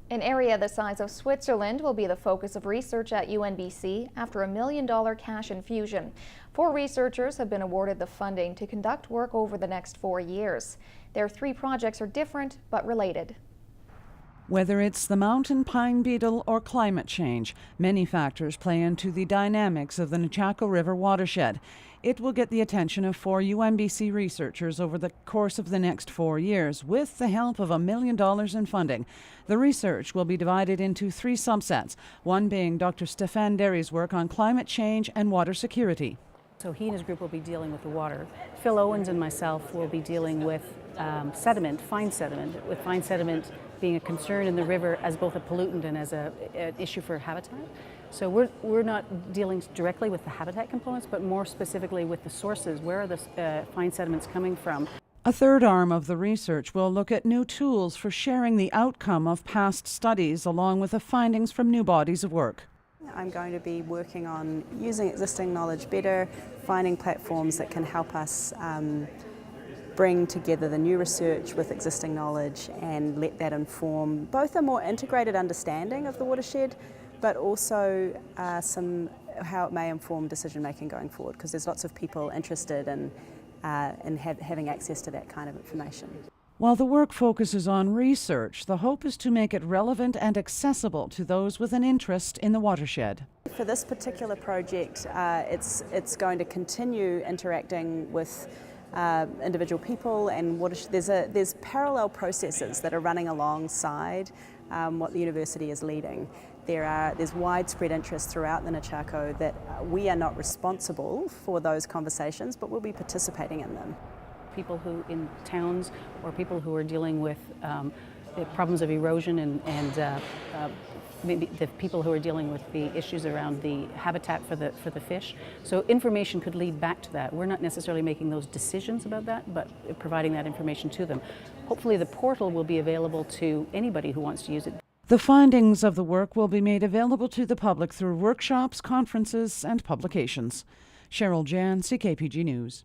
An area the size of Switzerland will be the focus of research at UNBC after a $1 million cash infusion. 4 researchers have been awarded the funding to conduct work over the next 4 years. Their 3 projects are different but related. Whether it's the mountain pine beetle or climate change, many factors play into the dynamics of the Nechako River watershed. It will get the attention of 4 UNBC researchers over the course of the next 4 years, with the help of $1 million in funding. The research will be divided into 3 subsets, one being Dr. Stefan Derry's work on climate change and water security. So he and his group will be dealing with the water. Phil Owens and myself will be dealing with sediment, fine sediment, with fine sediment being a concern in the river as both a pollutant and as an issue for habitat. So we're not dealing directly with the habitat components, but more specifically with the sources. Where are the fine sediments coming from? A third arm of the research will look at new tools for sharing the outcome of past studies along with the findings from new bodies of work. I'm going to be working on using existing knowledge better, finding platforms that can help us bring together the new research with existing knowledge and let that inform both a more integrated understanding of the watershed, but also how it may inform decision making going forward, because there's lots of people interested in having access to that kind of information. While the work focuses on research, the hope is to make it relevant and accessible to those with an interest in the watershed. For this particular project, it's going to continue interacting with individual people, and there's parallel processes that are running alongside what the university is leading. There's widespread interest throughout the Nechako that we are not responsible for those conversations, but we'll be participating in them. People who in towns or people who are dealing with the problems of erosion and maybe the people who are dealing with the issues around the habitat for the fish. So information could lead back to that. We're not necessarily making those decisions about that, but providing that information to them. Hopefully the portal will be available to anybody who wants to use it. The findings of the work will be made available to the public through workshops, conferences, and publications. Cheryl Jan, CKPG News.